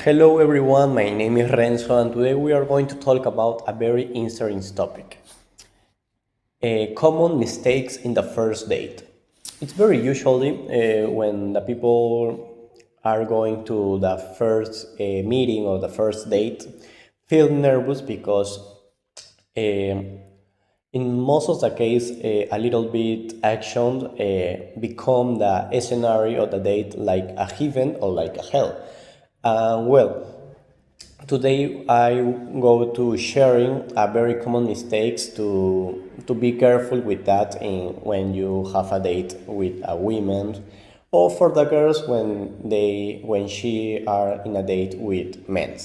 Hello everyone, my name is Renzo and today we are going to talk about a very interesting topic. Common mistakes in the first date. It's very usually when the people are going to the first meeting or the first date feel nervous because in most of the case a little bit action become the scenario of the date like a heaven or like a hell. Well, today I go to sharing a very common mistakes to be careful with that when you have a date with a woman or for the girls when she are in a date with men.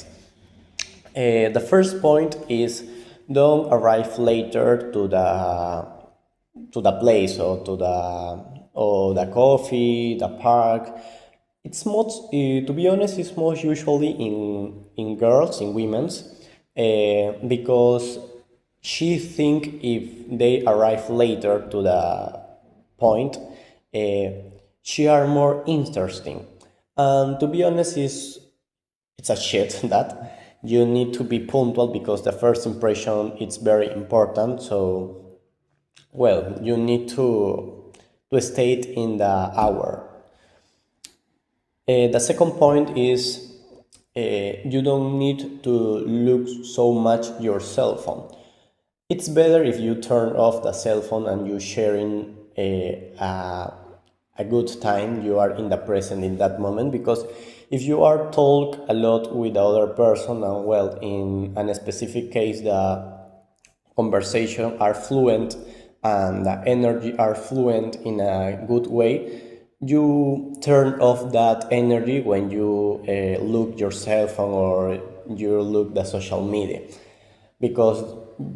The first point is don't arrive later to the place or the coffee, the park. It's most, to be honest, it's most usually in girls, in women's, because she think if they arrive later to the point, uh, she are more interesting. And to be honest, it's a shit that you need to be punctual because the first impression is very important. So well, you need to stay in the hour. The second point is you don't need to look so much your cell phone. It's better if you turn off the cell phone and you sharing a good time. You are in the present in that moment because if you are talk a lot with the other person and well, in a specific case, the conversation are fluent and the energy are fluent in a good way, you turn off that energy when you look your cell phone or you look the social media because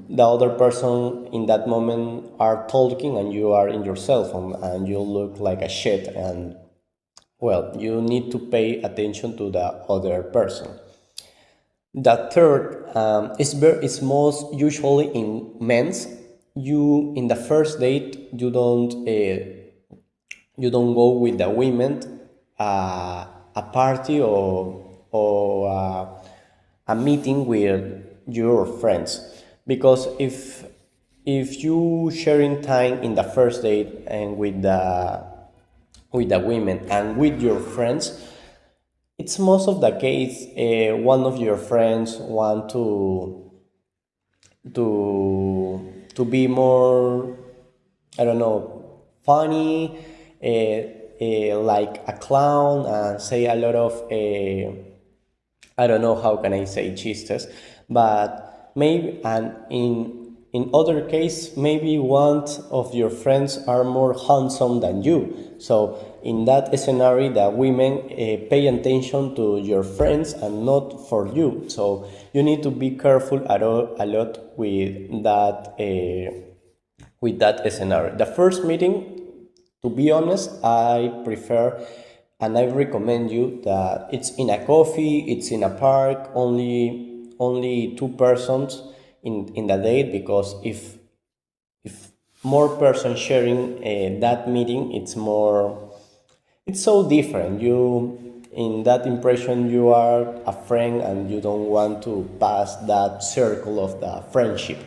the other person in that moment are talking and you are in your cell phone and you look like a shit and well you need to pay attention to the other person. The third is most usually in men's. You in the first date you don't go with the women a party or a meeting with your friends because if you sharing time in the first date and with the women and with your friends, it's most of the case one of your friends want to be more, I don't know, funny, like a clown and say a lot of I don't know how can I say chistes, but maybe and in other case maybe one of your friends are more handsome than you. So in that scenario, the women pay attention to your friends and not for you. So you need to be careful a lot with that scenario. The first meeting, to be honest, I prefer and I recommend you that it's in a coffee, it's in a park, only two persons in the date because if more persons sharing that meeting, it's so different. You in that impression you are a friend and you don't want to pass that circle of the friendship.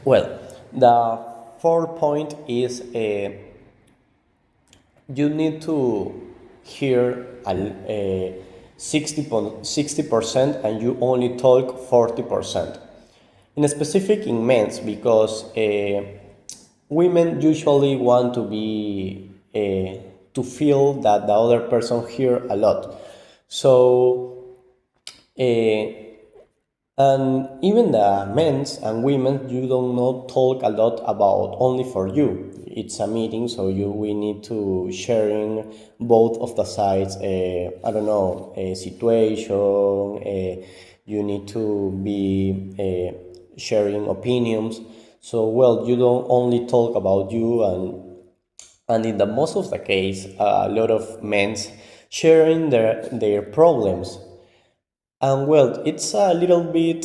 Well, the fourth point is you need to hear a 60% and you only talk 40%. In specific in men's because women usually want to feel that the other person hear a lot. So and even the men's and women, you don't not talk a lot about only for you. It's a meeting, so we need to sharing both of the sides. I don't know a situation. You need to be sharing opinions. So well, you don't only talk about you, and in the most of the case, a lot of men's sharing their problems and well, it's a little bit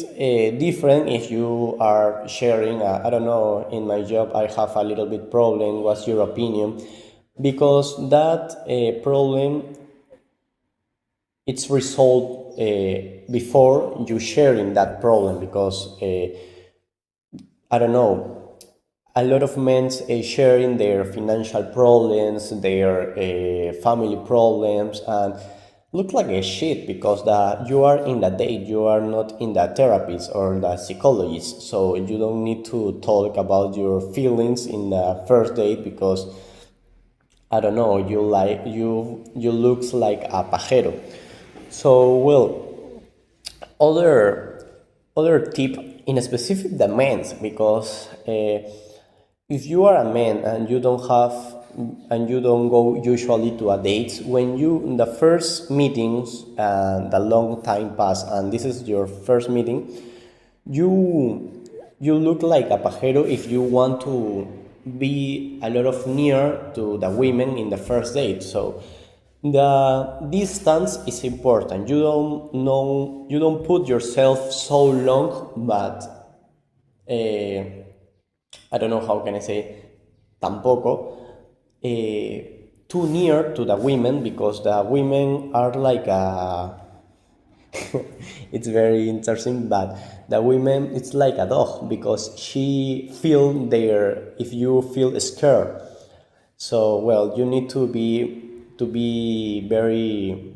different if you are sharing. I don't know. In my job, I have a little bit problem. What's your opinion? Because that problem it's resolved before you sharing that problem, because I don't know, a lot of men sharing their financial problems, their family problems, and look like a shit, because you are in the date, you are not in the therapist or the psychologist, so you don't need to talk about your feelings in the first date, because I don't know, you looks like a pajero. So well, other other tip in specific the men's, because if you are a man and you don't go usually to a date, when you in the first meetings and the long time pass and this is your first meeting, you look like a pajero if you want to be a lot of near to the women in the first date. So the distance is important. You don't put yourself so long, but I don't know how can I say, tampoco too near to the women, because the women are like a it's very interesting, but the women it's like a dog, because she feel there if you feel scared. So well, you need to be very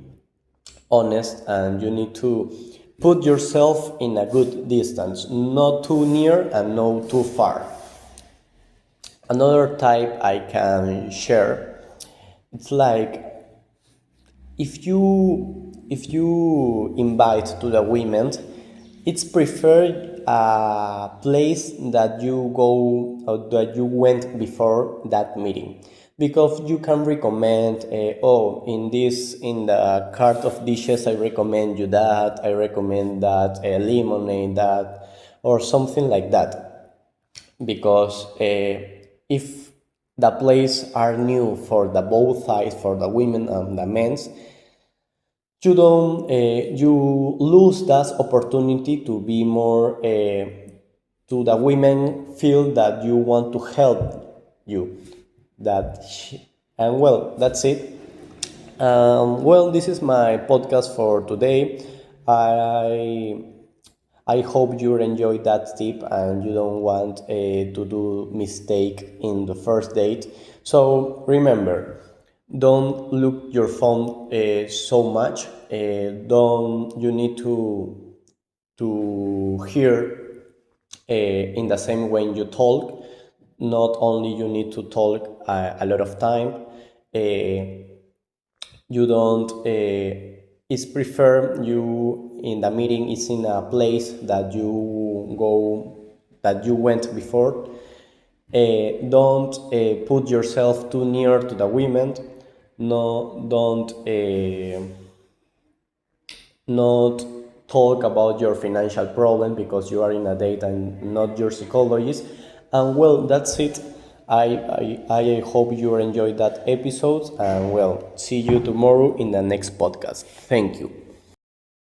honest, and you need to put yourself in a good distance, not too near and not too far. Another type I can share, it's like if you invite to the women, it's preferred a place that you go or that you went before that meeting, because you can recommend oh, in the cart of dishes I recommend you that, I recommend that lemonade, that, or something like that, because if the place are new for the both sides, for the women and the men's, you don't you lose that opportunity to be more to the women feel that you want to help you, and well, that's it. Well, this is my podcast for today. I I hope you enjoyed that tip and you don't want to do mistake in the first date. So remember, don't look your phone so much. Don't you need to hear in the same way you talk. Not only you need to talk a lot of time. You don't it's prefer you in the meeting is in a place that you go that you went before. Don't put yourself too near to the women. No, don't not talk about your financial problem, because you are in a date and not your psychologist. And well, that's it. I hope you enjoyed that episode, and well, see you tomorrow in the next podcast. Thank you.